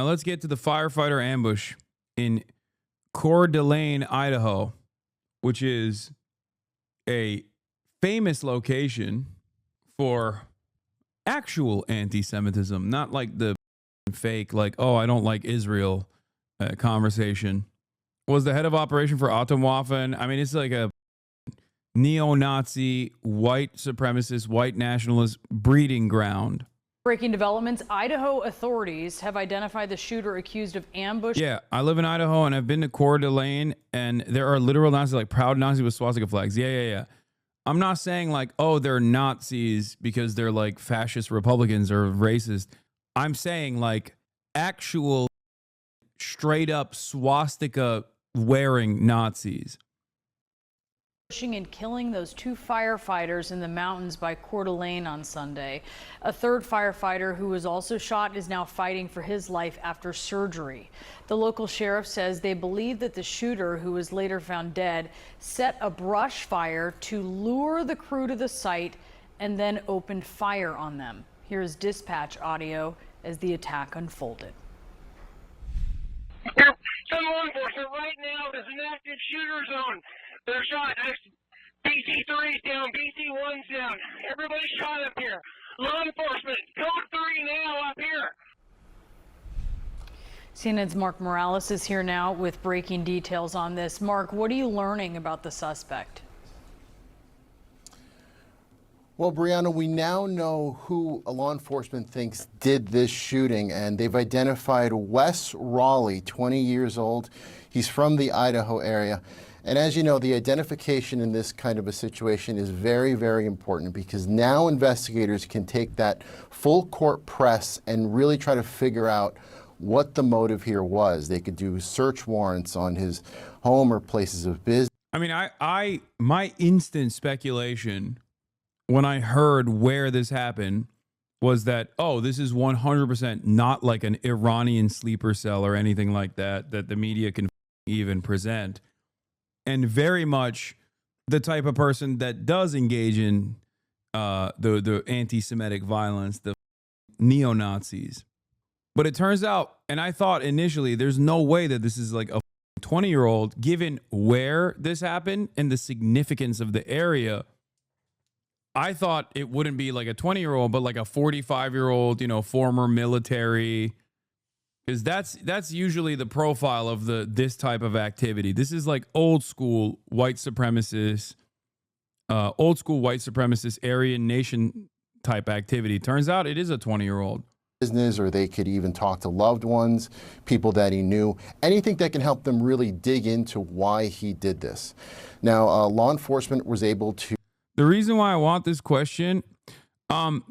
Now let's get to the firefighter ambush in Coeur d'Alene, Idaho, which is a famous location for actual anti-Semitism, not like the fake, like, oh, I don't like Israel conversation. Was the head of operation for Atomwaffen. I mean, it's like a neo-Nazi, white supremacist, white nationalist breeding ground. Breaking developments, Idaho authorities have identified the shooter accused of ambush. Yeah, I live in Idaho and I've been to Coeur d'Alene, and there are literal Nazis, like proud Nazis with swastika flags. Yeah. I'm not saying like, oh, they're Nazis because they're like fascist Republicans or racist. I'm saying like actual straight up swastika wearing Nazis. And killing those 2 firefighters in the mountains by Coeur d'Alene on Sunday. A third firefighter who was also shot is now fighting for his life after surgery. The local sheriff says they believe that the shooter, who was later found dead, set a brush fire to lure the crew to the site and then opened fire on them. Here's dispatch audio as the attack unfolded. Some law enforcement right now, there's an active shooter zone. They're shot. BC3 is down, BC1's down. Everybody's shot up here. Law enforcement, code 3 now up here. CNN's Mark Morales is here now with breaking details on this. Mark, what are you learning about the suspect? Well, Brianna, we now know who law enforcement thinks did this shooting, and they've identified Wes Raleigh, 20 years old. He's from the Idaho area. And as you know, the identification in this kind of a situation is very, very important, because now investigators can take that full court press and really try to figure out what the motive here was. They could do search warrants on his home or places of business. I mean, my instant speculation when I heard where this happened was that, oh, this is 100% not like an Iranian sleeper cell or anything like that the media can even present. And very much the type of person that does engage in the anti-Semitic violence, the neo-Nazis. But it turns out, and I thought initially, there's no way that this is like a 20-year-old, given where this happened and the significance of the area. I thought it wouldn't be like a 20-year-old, but like a 45-year-old, you know, former military. Because that's usually the profile of this type of activity. This is like old school white supremacist, Aryan nation type activity. Turns out it is a 20-year-old. Business, or they could even talk to loved ones, people that he knew, anything that can help them really dig into why he did this. Now, law enforcement was able to. The reason why I want this question,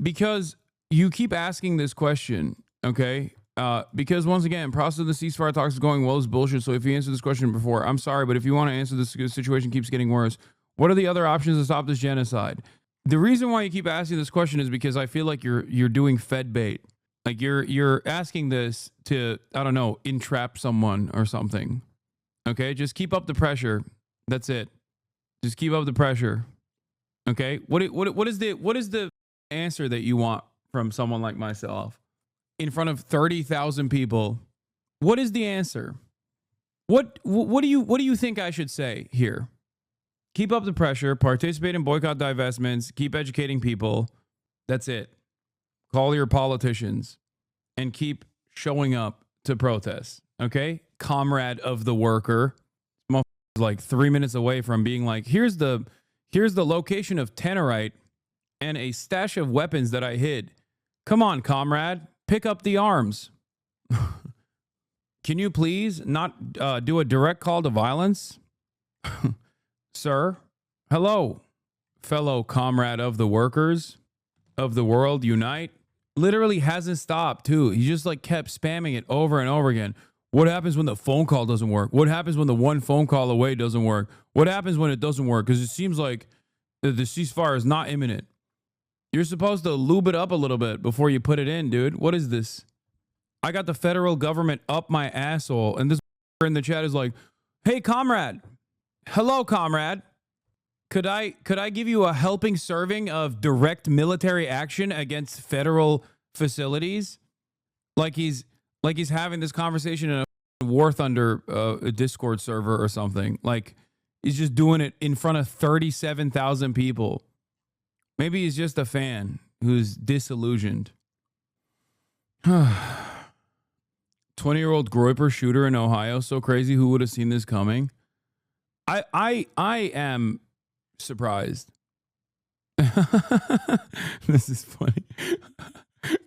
because you keep asking this question, okay? Because once again, process of the ceasefire talks is going well is bullshit. So if you answered this question before, I'm sorry, but if you want to answer this, situation keeps getting worse. What are the other options to stop this genocide? The reason why you keep asking this question is because I feel like you're doing Fed bait. Like you're asking this to, I don't know, entrap someone or something. Okay, just keep up the pressure. That's it. Just keep up the pressure. Okay, what is the answer that you want from someone like myself in front of 30,000 people? What is the answer? What do you think I should say here? Keep up the pressure, participate in boycott divestments, keep educating people. That's it. Call your politicians and keep showing up to protests. Okay? Comrade of the worker. Like 3 minutes away from being like, here's the location of Tenorite and a stash of weapons that I hid. Come on, comrade, pick up the arms. Can you please not do a direct call to violence? Sir, hello, fellow comrade of the workers of the world, unite. Literally hasn't stopped too. He just like kept spamming it over and over again. What happens when the phone call doesn't work? What happens when the one phone call away doesn't work? What happens when it doesn't work? Because it seems like the ceasefire is not imminent. You're supposed to lube it up a little bit before you put it in, dude. What is this? I got the federal government up my asshole, and this in the chat is like, hey, comrade. Hello, comrade. Could I give you a helping serving of direct military action against federal facilities? Like he's Like he's having this conversation in a War Thunder a Discord server or something. Like he's just doing it in front of 37,000 people. Maybe he's just a fan who's disillusioned. 20-year-old Groyper shooter in Ohio. So crazy. Who would have seen this coming? I am surprised. This is funny.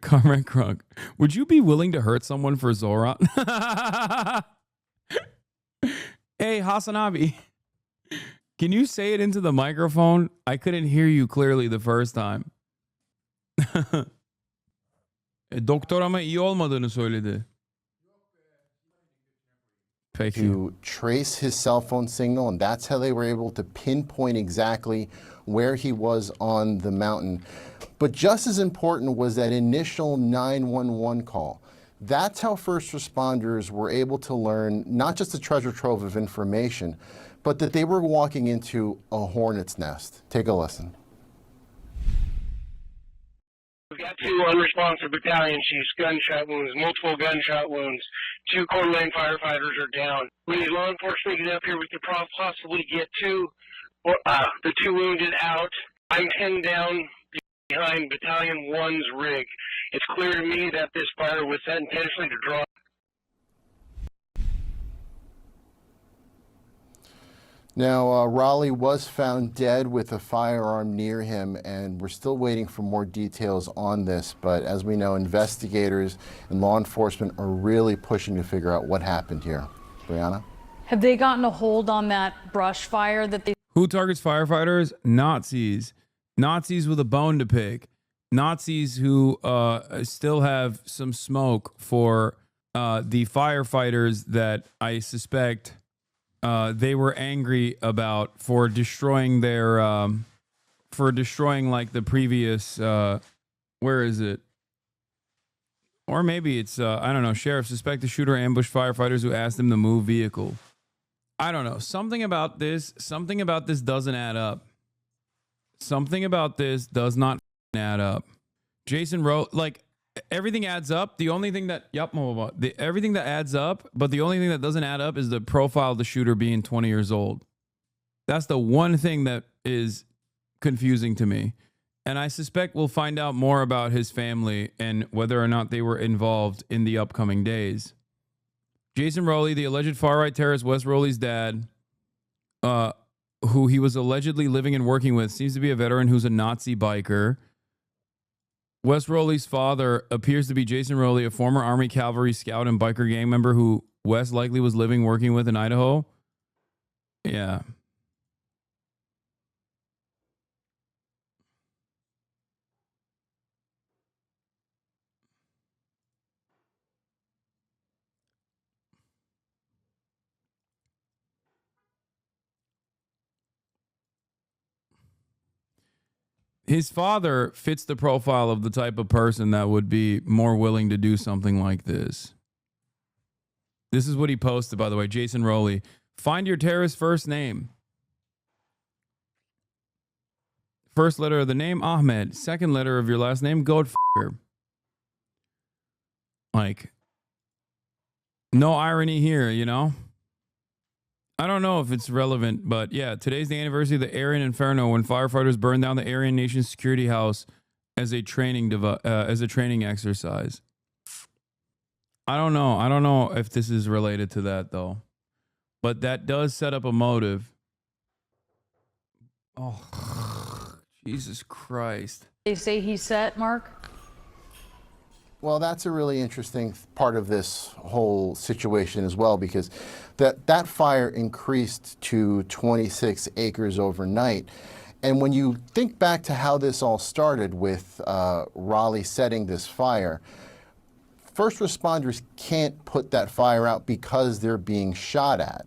Comrade Crunk, would you be willing to hurt someone for Zoran? Hey, Hasanabi, can you say it into the microphone? I couldn't hear you clearly the first time. Doktor ama iyi olmadığını söyledi. To trace his cell phone signal, and that's how they were able to pinpoint exactly where he was on the mountain. But just as important was that initial 911 call. That's how first responders were able to learn not just a treasure trove of information, but that they were walking into a hornet's nest. Take a listen. We've got 2 unresponsive battalion chiefs, gunshot wounds, multiple gunshot wounds. 2 Coeur d'Alene firefighters are down. We need law enforcement to get up here. We could possibly get the 2 wounded out. I'm pinned down behind Battalion 1's rig. It's clear to me that this fire was set intentionally to draw. Now, Raleigh was found dead with a firearm near him, and we're still waiting for more details on this. But as we know, investigators and law enforcement are really pushing to figure out what happened here. Brianna? Have they gotten a hold on that brush fire that they... Who targets firefighters? Nazis. Nazis with a bone to pick. Nazis who still have some smoke for the firefighters that I suspect they were angry about for destroying their like the previous where is it? Or maybe it's I don't know. Sheriff suspect the shooter ambushed firefighters who asked him to move vehicle. I don't know. Something about this doesn't add up. Something about this does not add up. Jason wrote, like, everything adds up. The only thing that, everything that adds up, but the only thing that doesn't add up is the profile of the shooter being 20 years old. That's the one thing that is confusing to me. And I suspect we'll find out more about his family and whether or not they were involved in the upcoming days. Jason Rowley, the alleged far-right terrorist Wes Rowley's dad, who he was allegedly living and working with, seems to be a veteran who's a Nazi biker. Wes Rowley's father appears to be Jason Rowley, a former Army Cavalry scout and biker gang member who Wes likely was living, working with in Idaho. Yeah. His father fits the profile of the type of person that would be more willing to do something like this. This is what he posted, by the way. Jason Rowley. Find your terrorist first name. First letter of the name, Ahmed. Second letter of your last name, Goldfucker. Like, no irony here, you know? I don't know if it's relevant, but yeah, today's the anniversary of the Aryan Inferno when firefighters burned down the Aryan Nation security house as a training exercise. I don't know. I don't know if this is related to that though, but that does set up a motive. Oh, Jesus Christ! They say he's set, Mark? Well, that's a really interesting part of this whole situation as well, because that fire increased to 26 acres overnight. And when you think back to how this all started with Raleigh setting this fire, first responders can't put that fire out because they're being shot at.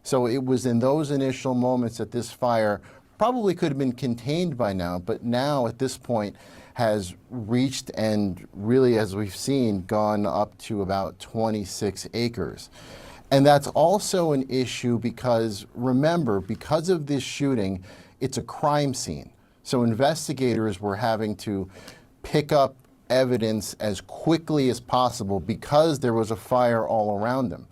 So it was in those initial moments that this fire probably could have been contained by now, but now at this point has reached and really, as we've seen, gone up to about 26 acres. And that's also an issue because, remember, because of this shooting, it's a crime scene. So investigators were having to pick up evidence as quickly as possible because there was a fire all around them.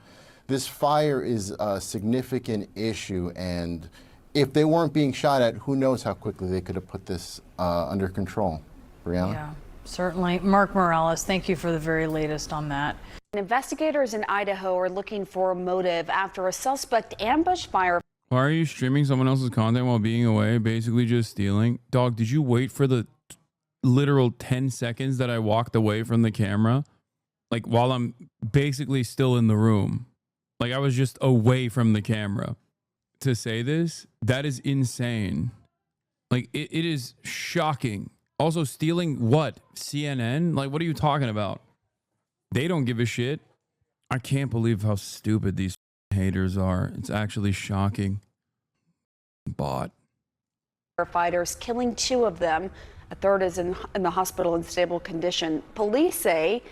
This fire is a significant issue, and if they weren't being shot at, who knows how quickly they could have put this under control. Brianna? Yeah, certainly. Mark Morales, thank you for the very latest on that. Investigators in Idaho are looking for a motive after a suspect ambushed fire. Why are you streaming someone else's content while being away? Basically just stealing. Dog, did you wait for the literal 10 seconds that I walked away from the camera? Like while I'm basically still in the room. Like I was just away from the camera to say this. That is insane. Like it is shocking. Also stealing what? CNN? Like what are you talking about? They don't give a shit. I can't believe how stupid these haters are. It's actually shocking. Bot. Firefighters, killing 2 of them. A third is in the hospital in stable condition. Police say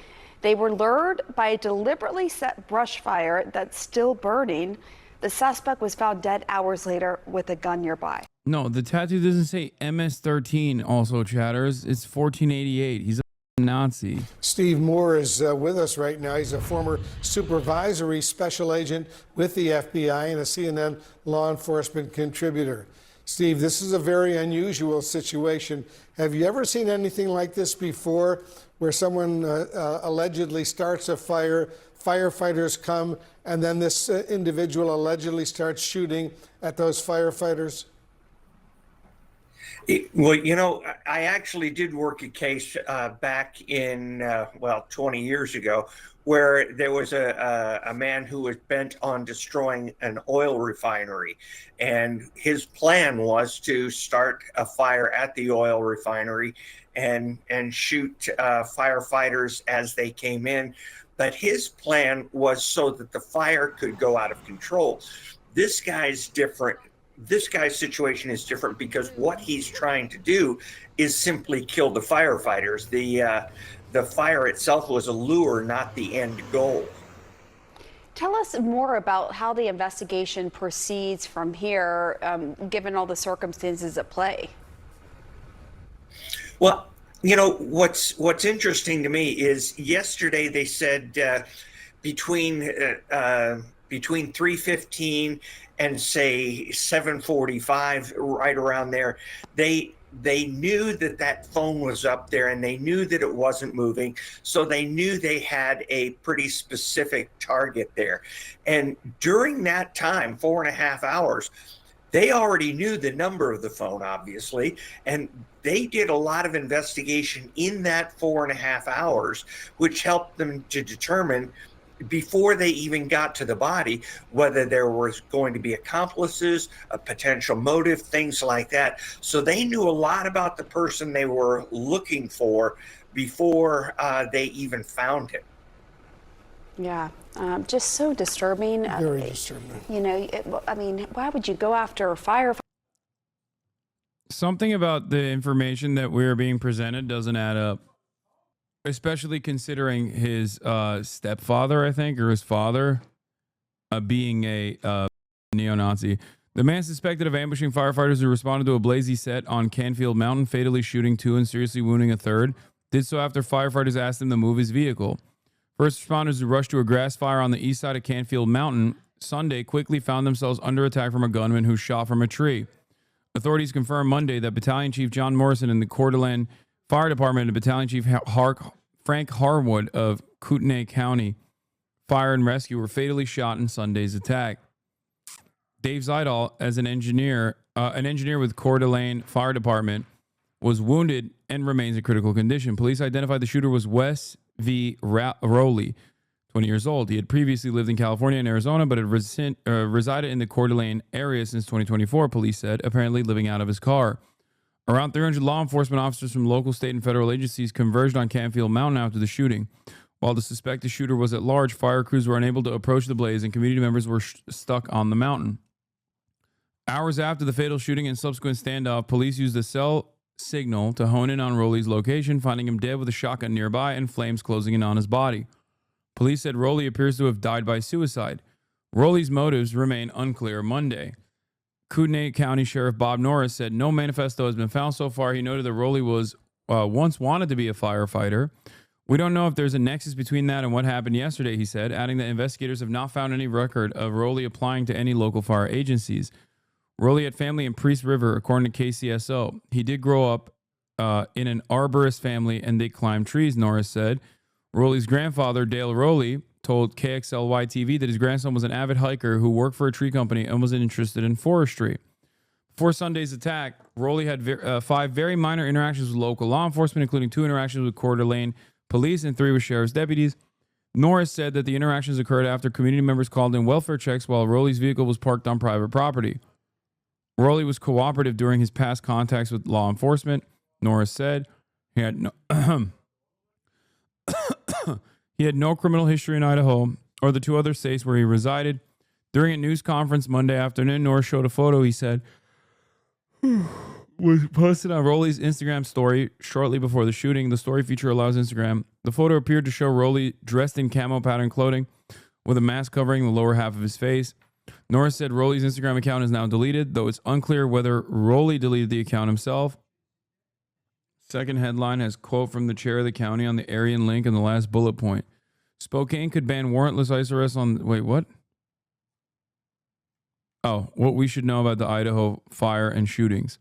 they were lured by a deliberately set brush fire that's still burning. The suspect was found dead hours later with a gun nearby. No, the tattoo doesn't say MS-13 also, chatters. It's 1488. He's a Nazi. Steve Moore is with us right now. He's a former supervisory special agent with the FBI and a CNN law enforcement contributor. Steve, this is a very unusual situation. Have you ever seen anything like this before, where someone allegedly starts a fire, firefighters come, and then this individual allegedly starts shooting at those firefighters? Well, you know, I actually did work a case back in, 20 years ago, where there was a man who was bent on destroying an oil refinery. And his plan was to start a fire at the oil refinery and shoot firefighters as they came in. But his plan was so that the fire could go out of control. This guy's different. This guy's situation is different because what he's trying to do is simply kill the firefighters. The fire itself was a lure, not the end goal. Tell us more about how the investigation proceeds from here, given all the circumstances at play. Well, you know, what's interesting to me is yesterday they said between 3:15 and say 7:45, right around there, they knew that phone was up there and they knew that it wasn't moving. So they knew they had a pretty specific target there. And during that time, 4.5 hours, they already knew the number of the phone, obviously, and they did a lot of investigation in that 4.5 hours, which helped them to determine, before they even got to the body, whether there was going to be accomplices, a potential motive, things like that. So they knew a lot about the person they were looking for before they even found him. Yeah, just so disturbing. Very disturbing. You know, I mean, why would you go after a firefighter? Something about the information that we're being presented doesn't add up. Especially considering his stepfather, I think, or his father, being a neo-Nazi. The man suspected of ambushing firefighters who responded to a blaze he set on Canfield Mountain, fatally shooting 2 and seriously wounding a third, did so after firefighters asked him to move his vehicle. First responders who rushed to a grass fire on the east side of Canfield Mountain Sunday quickly found themselves under attack from a gunman who shot from a tree. Authorities confirmed Monday that Battalion Chief John Morrison in the Coeur d'Alene Fire Department and Battalion Chief Frank Harwood of Kootenai County Fire and Rescue were fatally shot in Sunday's attack. Dave Zidal, as an engineer with Coeur d'Alene Fire Department, was wounded and remains in critical condition. Police identified the shooter was Wes V. Rowley, 20 years old. He had previously lived in California and Arizona, but had resided in the Coeur d'Alene area since 2024, police said, apparently living out of his car. Around 300 law enforcement officers from local, state, and federal agencies converged on Canfield Mountain after the shooting. While the suspected shooter was at large, fire crews were unable to approach the blaze and community members were stuck on the mountain. Hours after the fatal shooting and subsequent standoff, police used a cell signal to hone in on Rowley's location, finding him dead with a shotgun nearby and flames closing in on his body. Police said Rowley appears to have died by suicide. Rowley's motives remain unclear Monday. Kootenai County Sheriff Bob Norris said no manifesto has been found so far. He noted that Rowley was once wanted to be a firefighter. We don't know if there's a nexus between that and what happened yesterday, he said, adding that investigators have not found any record of Rowley applying to any local fire agencies. Rowley had family in Priest River, according to KCSO. He did grow up in an arborist family and they climbed trees, Norris said. Rowley's grandfather, Dale Rowley, told KXLY TV that his grandson was an avid hiker who worked for a tree company and was interested in forestry. Before Sunday's attack, Rowley had 5 very minor interactions with local law enforcement, including 2 interactions with Coeur d'Alene police and 3 with sheriff's deputies. Norris said that the interactions occurred after community members called in welfare checks while Rowley's vehicle was parked on private property. Rowley was cooperative during his past contacts with law enforcement, Norris said. He had no criminal history in Idaho or the 2 other states where he resided. During a news conference Monday afternoon, Norris showed a photo he said was posted on Rowley's Instagram story shortly before the shooting. The story feature allows Instagram. The photo appeared to show Rowley dressed in camo pattern clothing with a mask covering the lower half of his face. Norris said Rowley's Instagram account is now deleted, though it's unclear whether Rowley deleted the account himself. Second headline has quote from the chair of the county on the Aryan link in the last bullet point. Spokane could ban warrantless ICE arrests on... Wait, what? Oh, what we should know about the Idaho fire and shootings.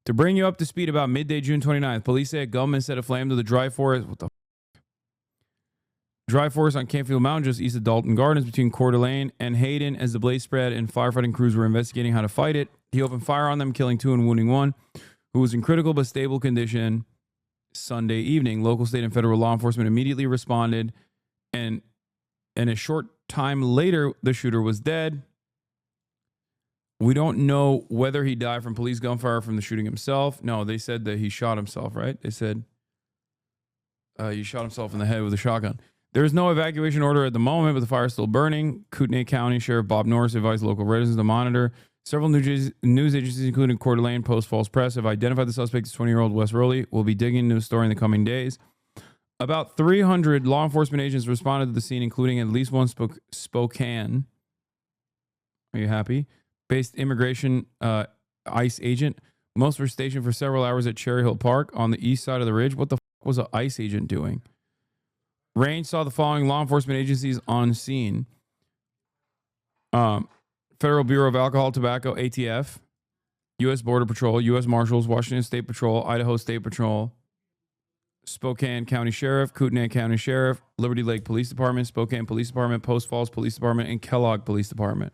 To bring you up to speed, about midday, June 29th, police say a gunman set a flame to the dry forest. What the dry forest on Campfield Mountain, just east of Dalton Gardens, between Coeur d'Alene and Hayden. As the blaze spread and firefighting crews were investigating how to fight it, he opened fire on them, killing 2 and wounding 1, who was in critical but stable condition. Sunday evening, local, state, and federal law enforcement immediately responded, and a short time later, the shooter was dead. We don't know whether he died from police gunfire from the shooting himself. No, they said that he shot himself, right? They said he shot himself in the head with a shotgun. There is no evacuation order at the moment, but the fire is still burning. Kootenai County Sheriff Bob Norris advised local residents to monitor. Several news agencies, including Coeur d'Alene, Post Falls Press, have identified the suspect as 20-year-old Wes Rowley. We'll be digging into the story in the coming days. About 300 law enforcement agents responded to the scene, including at least one Spokane. Are you happy? Based immigration ICE agent. Most were stationed for several hours at Cherry Hill Park on the east side of the ridge. What the was an ICE agent doing? Range saw the following law enforcement agencies on scene. Federal Bureau of Alcohol, Tobacco, ATF, U.S. Border Patrol, U.S. Marshals, Washington State Patrol, Idaho State Patrol, Spokane County Sheriff, Kootenai County Sheriff, Liberty Lake Police Department, Spokane Police Department, Post Falls Police Department, and Kellogg Police Department.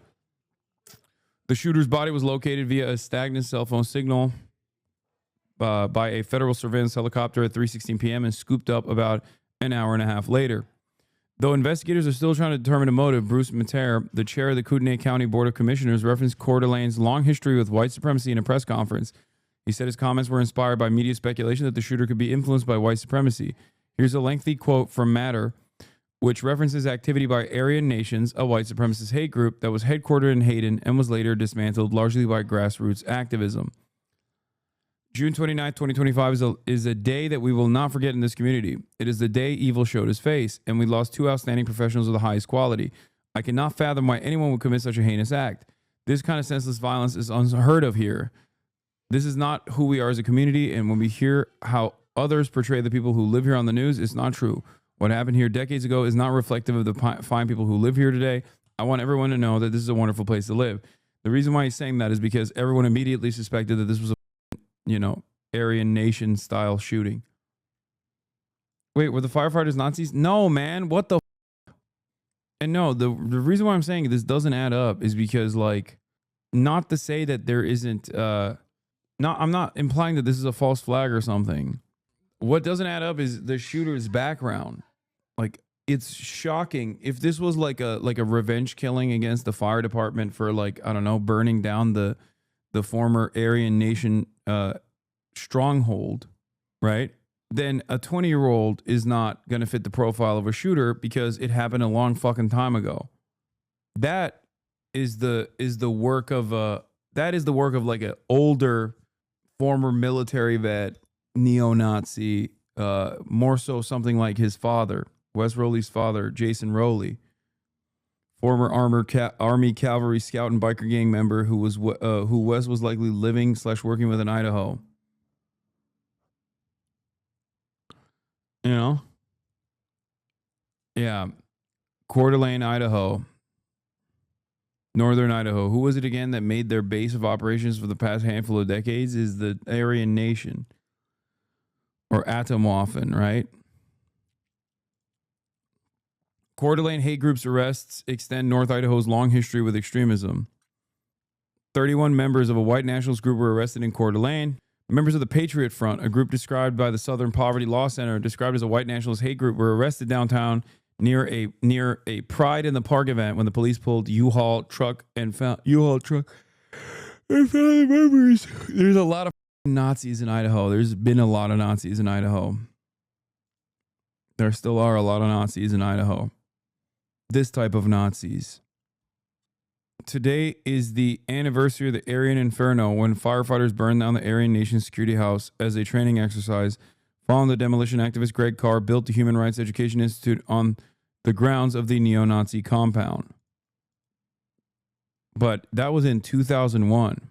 The shooter's body was located via a stagnant cell phone signal by a federal surveillance helicopter at 3:16 p.m. and scooped up about an hour and a half later. Though investigators are still trying to determine a motive, Bruce Mater, the chair of the Kootenai County Board of Commissioners, referenced Coeur d'Alene's long history with white supremacy in a press conference. He said his comments were inspired by media speculation that the shooter could be influenced by white supremacy. Here's a lengthy quote from Mater, which references activity by Aryan Nations, a white supremacist hate group that was headquartered in Hayden and was later dismantled largely by grassroots activism. June 29, 2025 is a day that we will not forget in this community. It is the day evil showed his face, and we lost 2 outstanding professionals of the highest quality. I cannot fathom why anyone would commit such a heinous act. This kind of senseless violence is unheard of here. This is not who we are as a community, and when we hear how others portray the people who live here on the news, it's not true. What happened here decades ago is not reflective of the fine people who live here today. I want everyone to know that this is a wonderful place to live. The reason why he's saying that is because everyone immediately suspected that this was a, Aryan Nation style shooting. Wait, were the firefighters Nazis? No, man. What the And no, the reason why I'm saying this doesn't add up is because, not to say that there isn't, I'm not implying that this is a false flag or something. What doesn't add up is the shooter's background. It's shocking. If this was like a revenge killing against the fire department for burning down the former Aryan Nation stronghold, right? Then a 20-year-old is not going to fit the profile of a shooter because it happened a long fucking time ago. That is the work of an older former military vet, neo-Nazi, more so something like his father, Wes Rowley's father, Jason Rowley, former Army Cavalry Scout and biker gang member who Wes was likely living/working with in Idaho. You know? Yeah. Coeur d'Alene, Idaho. Northern Idaho. Who was it again that made their base of operations for the past handful of decades? Is the Aryan Nation. Or Atomwaffen, right? Coeur d'Alene hate groups arrests extend North Idaho's long history with extremism. 31 members of a white nationalist group were arrested in Coeur d'Alene. Members of the Patriot Front, a group described by the Southern Poverty Law Center, described as a white nationalist hate group, were arrested downtown near a Pride in the Park event when the police pulled U-Haul truck and found the members. There's a lot of Nazis in Idaho. There's been a lot of Nazis in Idaho. There still are a lot of Nazis in Idaho. This type of Nazis. Today is the anniversary of the Aryan Inferno, when firefighters burned down the Aryan Nation Security House as a training exercise. Following the demolition, activist Greg Carr built the Human Rights Education Institute on the grounds of the neo-Nazi compound. But that was in 2001.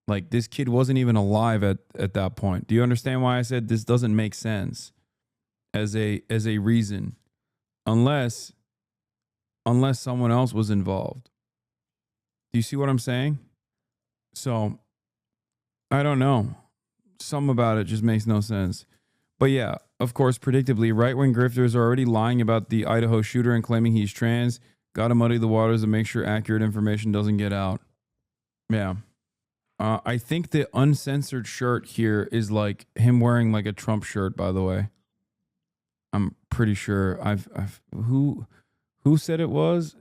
Like, this kid wasn't even alive at that point. Do you understand why I said this doesn't make sense as a reason? Unless someone else was involved. Do you see what I'm saying? So, I don't know. Something about it just makes no sense. But yeah, of course, predictably, right-wing grifters are already lying about the Idaho shooter and claiming he's trans. Gotta muddy the waters to make sure accurate information doesn't get out. Yeah. I think the uncensored shirt here is like him wearing like a Trump shirt, by the way. I'm pretty sure who said it was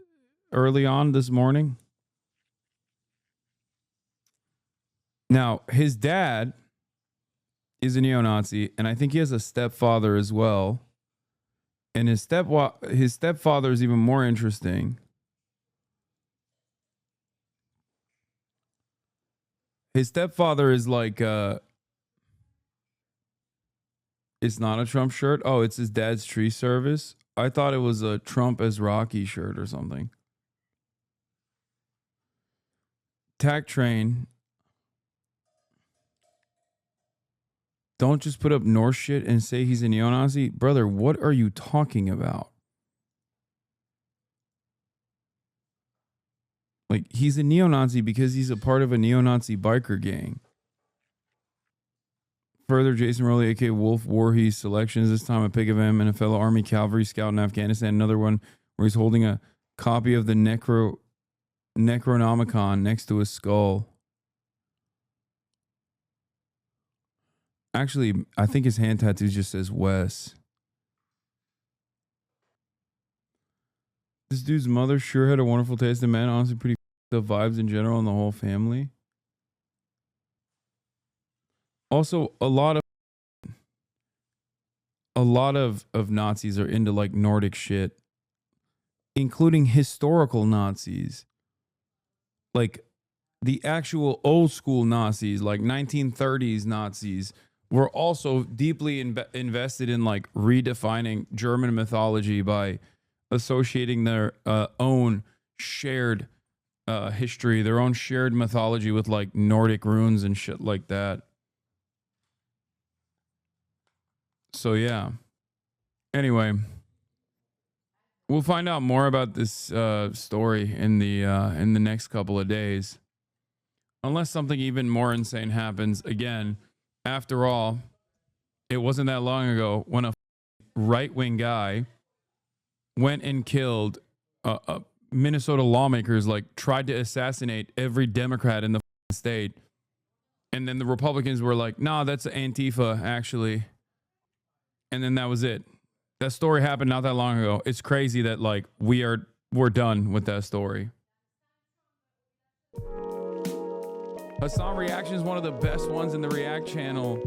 early on this morning? Now, his dad is a neo-Nazi, and I think he has a stepfather as well. And his stepfather is even more interesting. His stepfather is like it's not a Trump shirt. Oh, it's his dad's tree service. I thought it was a Trump as Rocky shirt or something. Tack Train. Don't just put up Norse shit and say he's a neo-Nazi. Brother, what are you talking about? Like, he's a neo-Nazi because he's a part of a neo-Nazi biker gang. Further, Jason Rowley, a.k.a. Wolf Warhees selections, this time a pic of him and a fellow Army cavalry scout in Afghanistan. Another one where he's holding a copy of the Necronomicon next to his skull. Actually, I think his hand tattoo just says Wes. This dude's mother sure had a wonderful taste in men. Honestly, pretty the vibes in general and the whole family. Also, a lot of Nazis are into like Nordic shit, including historical Nazis. Like the actual old school Nazis, like 1930s Nazis, were also deeply invested in like redefining German mythology by associating their own shared history, their own shared mythology with like Nordic runes and shit like that. So yeah. Anyway, we'll find out more about this story in the next couple of days, unless something even more insane happens again. After all, it wasn't that long ago when a right-wing guy went and killed Minnesota lawmakers, like tried to assassinate every Democrat in the state. And then the Republicans were like, nah, that's Antifa, actually. And then that was it. That story happened not that long ago. It's crazy that like we're done with that story. Hasan Reactions is one of the best ones in the React channel.